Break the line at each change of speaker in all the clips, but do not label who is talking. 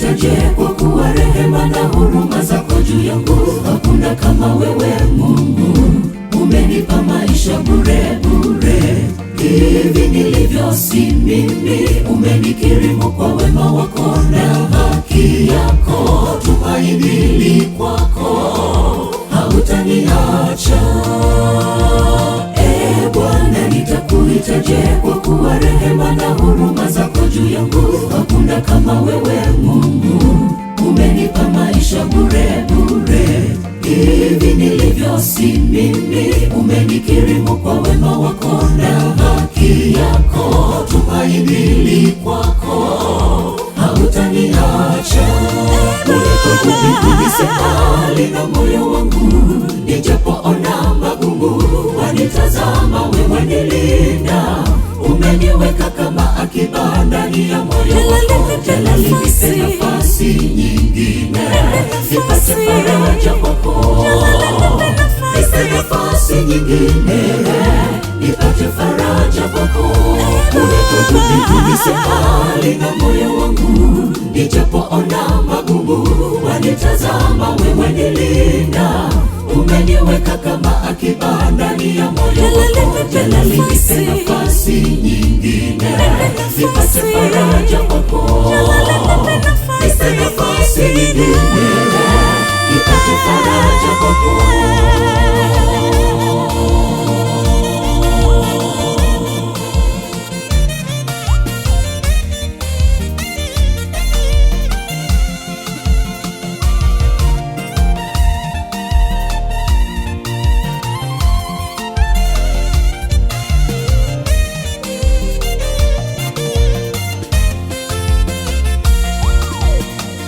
nitakuitaje, kwa kuwa rehema na huruma zako juu yangu. Hakuna kama wewe Mungu, umenipa maisha bure bure. Hivi nilivyo si mimi, umenikirimu kwa wema wako na haki yako. Tumaini li kwako, hautaniacha. Bwana, nitakuitaje, kwa kuwa rehema na huruma zako juu yangu. Hakuna kama wewe Mungu, umenipa maisha bure bure. Hivi nilivyo si mimi, umenikirimu kwa wema wako na haki yako. Tumaini li kwako, hautaniacha. Ulipokubali mbali na moyo wangu, nijapoona magumu, wanitazama wewe, nilinda. Umeniweka kama akiba ndani ya moyo wako. Jalali, nipe nafasi nyingine, nipate faraja kwako. Nipe nafasi nyingine, nipate faraja kwako. Ulipokubali mbali na moyo wangu, nijapoona magumu, wanitazama wewe, nilinda. Umeniweka kama akiba ndani ya moyo wako. Jalali, nipe nafasi nyingine, nipate faraja kwako. Nipe nafasi nyingine, nipate faraja kwako.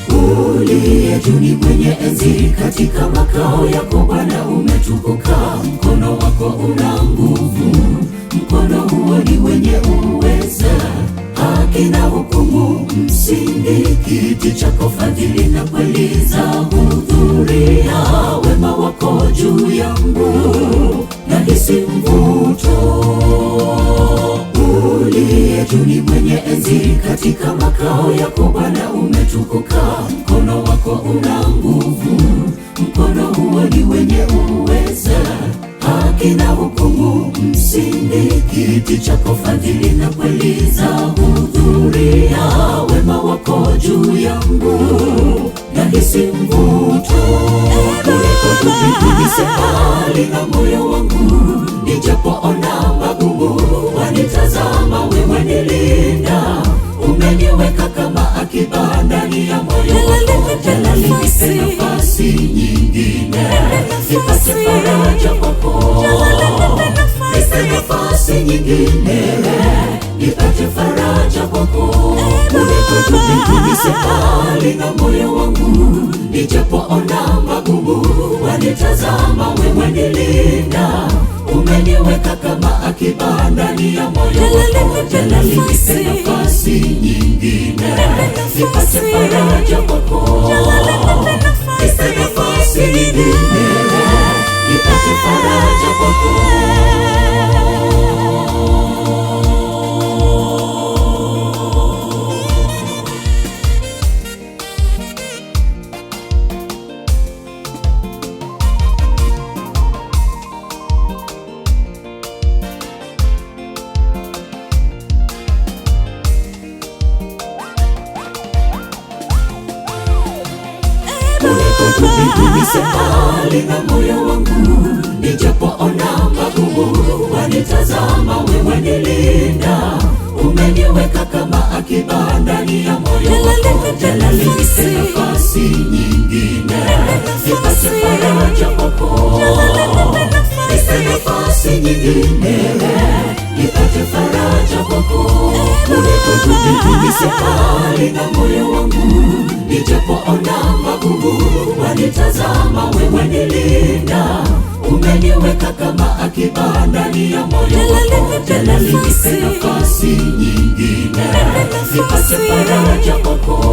Uliye juu ni mwenye enzi, katika makao yako Bwana umetukuka. Mkono wako una nguvu, mkono huo ni wenye uweza. Haki na hukumu msingi, kiti chako fadhili na kweli za hudhuria. Wema wako juu yangu, nahisi mvuto. Uliye juu ni mwenye enzi, katika makao yako Bwana umetukuka. Mkono wako una nguvu, mkono huo ni wenye uweza. Haki na hukumu msingi, kiti chako fadhili na kweli za hudhuria. Wema wako juu yangu, nahisi mvuto. Ulipokubali mbali na moyo wangu, nijapoona magumu, wanitazama wewe, nilinda. Umeniweka kama akiba ndani ya moyo wako. Jalali, nipe nafasi nyingine, nipate faraja kwako. Nipe nafasi nyingine, nipate faraja kwako. Ulipokubali mbali na moyo wangu, nijapoona magumu, wanitazama wewe, nilinda. Umeniweka kama akiba ndani ya moyo wako. Jalali, nipe nafasi nyingine, nipate faraja kwako. Nipe nafasi nyingine, nipate faraja kwako. Ulipokubali mbali na moyo wangu, nijapoona magumu, wanitazama wewe, nilinda. Umeniweka kama akiba ndani ya moyo wako. Jalali, nipe nafasi nyingine, nipate faraja kwako. Nipe nafasi nyingine, nipate faraja kwako. Ulipokubali mbali na moyo wangu, nijapoona magumu, wanitazama wewe, nilinda. Umeniweka kama akiba ndani ya moyo wako. Jalali, nipe nafasi nyingine, nipate faraja kwako.